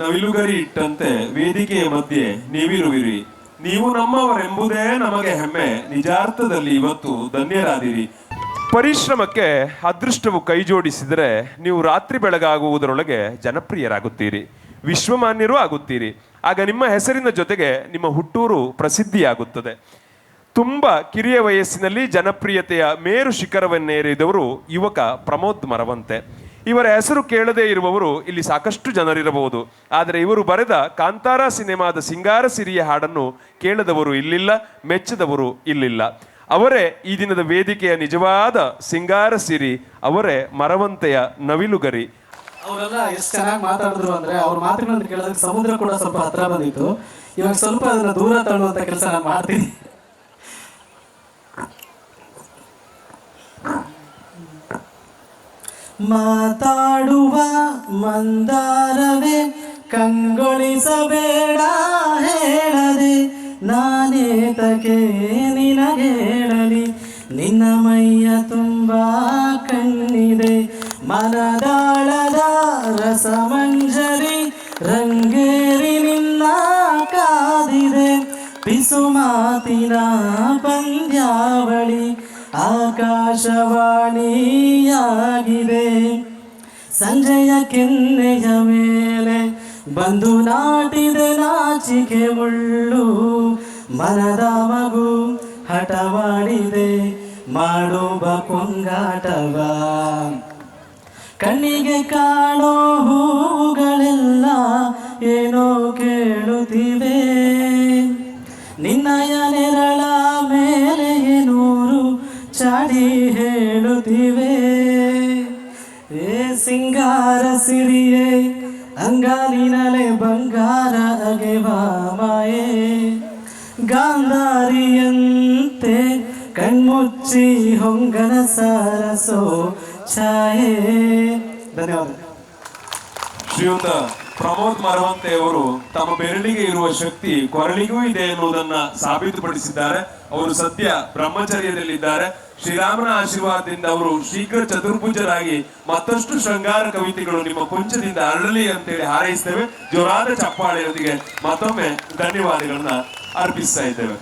ನವಿಲುಗರಿ ಇಟ್ಟಂತೆ ವೇದಿಕೆಯ ಮಧ್ಯೆ ನೀವಿರುವಿರಿ. ನೀವು ನಮ್ಮವರೆಂಬುದೇ ನಮಗೆ ಹೆಮ್ಮೆ. ನಿಜಾರ್ಥದಲ್ಲಿ ಇವತ್ತು ಧನ್ಯರಾದಿರಿ. ಪರಿಶ್ರಮಕ್ಕೆ ಅದೃಷ್ಟವು ಕೈ ಜೋಡಿಸಿದರೆ ನೀವು ರಾತ್ರಿ ಬೆಳಗಾಗುವುದರೊಳಗೆ ಜನಪ್ರಿಯರಾಗುತ್ತೀರಿ, ವಿಶ್ವಮಾನ್ಯರೂ ಆಗುತ್ತೀರಿ. ಆಗ ನಿಮ್ಮ ಹೆಸರಿನ ಜೊತೆಗೆ ನಿಮ್ಮ ಹುಟ್ಟೂರು ಪ್ರಸಿದ್ಧಿಯಾಗುತ್ತದೆ. ತುಂಬ ಕಿರಿಯ ವಯಸ್ಸಿನಲ್ಲಿ ಜನಪ್ರಿಯತೆಯ ಮೇರು ಶಿಖರವನ್ನೇರಿದವರು ಯುವಕ ಪ್ರಮೋದ್ ಮರವಂತೆ. ಇವರ ಹೆಸರು ಕೇಳದೇ ಇರುವವರು ಇಲ್ಲಿ ಸಾಕಷ್ಟು ಜನರಿರಬಹುದು. ಆದರೆ ಇವರು ಬರೆದ ಕಾಂತಾರ ಸಿನಿಮಾದ ಸಿಂಗಾರ ಸಿರಿಯ ಹಾಡನ್ನು ಕೇಳದವರು ಇಲ್ಲಿಲ್ಲ, ಮೆಚ್ಚದವರು ಇಲ್ಲಿಲ್ಲ. ಅವರೇ ಈ ದಿನದ ವೇದಿಕೆಯ ನಿಜವಾದ ಸಿಂಗಾರ ಸಿರಿ, ಅವರೇ ಮರವಂತೆಯ ನವಿಲುಗರಿ. ಅವರೆಲ್ಲ ಎಷ್ಟು ಚೆನ್ನಾಗಿ ಮಾತಾಡಿದ್ರು ಅಂದ್ರೆ ಅವ್ರ ಮಾತುಗಳನ್ನು ಕೇಳೋದಕ್ಕೆ ಸಮುದ್ರ ಕೂಡ ಸ್ವಲ್ಪ ಹತ್ರ ಬಂದಿತ್ತು. ಇವಾಗ ಸ್ವಲ್ಪ ಅದನ್ನ ದೂರ ತಳ್ಳುವಂತ ಕೆಲಸ ನಾನು ಮಾಡ್ತೀನಿ. ಮಾತಾಡುವ ಮಂದಾರವೇ ಕಂಗೊಳಿಸಬೇಡ ಹೇಳದೆ, ನಾನೇತಕ್ಕೆ ನಿನಗೇಳಲಿ, ನಿನ್ನ ಮೈಯ ತುಂಬ ಕಣ್ಣಿದೆ, ಮನದಾಳದ ರಸಮಂಜರಿ ರಂಗೇರಿ ನಿನ್ನ ಕಾದಿದೆ, ಪಿಸು ಮಾತಿನ ಪಂದ್ಯಾವಳಿ ಆಕಾಶವಾಣಿಯಾಗಿದೆ. ಸಂಜೆಯ ಕೆನ್ನೆಯ ಮೇಲೆ ಬಂದು ನಾಟಿದೆ ನಾಚಿಕೆ ಮುಳ್ಳು, ಮನದ ಮಗು ಹಠವಾಡಿದೆ ಮಾಡುವ ಕೊಂಗಾಟವ, ಕಣ್ಣಿಗೆ ಕಾಣೋ ಹೂಗಳೆಲ್ಲ ಏನೋ ಕೇಳುತ್ತಿವೆ, ನಿನ್ನಯ ನೆರಳ ಮೇಲೆ ನೂರು ಚಾಡಿ ಹೇಳುತ್ತಿವೆ. ಏ ಸಿಂಗಾರ ಸಿರಿಯೇ ಅಂಗಾಲಿನಲೆ ಬಂಗಾರ ಅಗೆವ ಮಾಯೆ, ಗಾಂಧಾರಿಯಂತೆ ಕಣ್ಮುಚ್ಚಿ ಹೊಂಗನ ಸಾರಸೋ ಛಾಯೆ. ಧನ್ಯವಾದ. ಶ್ರೀಯುತ ಪ್ರಮೋದ್ ಮರವಂತೆ ಅವರು ತಮ್ಮ ಬೆರಳಿಗೆ ಇರುವ ಶಕ್ತಿ ಕೊರಳಿಗೂ ಇದೆ ಎನ್ನುವುದನ್ನ ಸಾಬೀತುಪಡಿಸಿದ್ದಾರೆ. ಅವರು ಸದ್ಯ ಬ್ರಹ್ಮಚರ್ಯದಲ್ಲಿದ್ದಾರೆ. ಶ್ರೀರಾಮನ ಆಶೀರ್ವಾದದಿಂದ ಅವರು ಶೀಘ್ರ ಚತುರ್ಭುಜರಾಗಿ ಮತ್ತಷ್ಟು ಶೃಂಗಾರ ಕವಿತೆಗಳು ನಿಮ್ಮ ಕುಂಚದಿಂದ ಅರಳಲಿ ಅಂತೇಳಿ ಹಾರೈಸ್ತೇವೆ. ಜೋರಾದ ಚಪ್ಪಾಳೆಯೊಂದಿಗೆ ಮತ್ತೊಮ್ಮೆ ಧನ್ಯವಾದಗಳನ್ನ ಅರ್ಪಿಸ್ತಾ ಇದ್ದೇವೆ.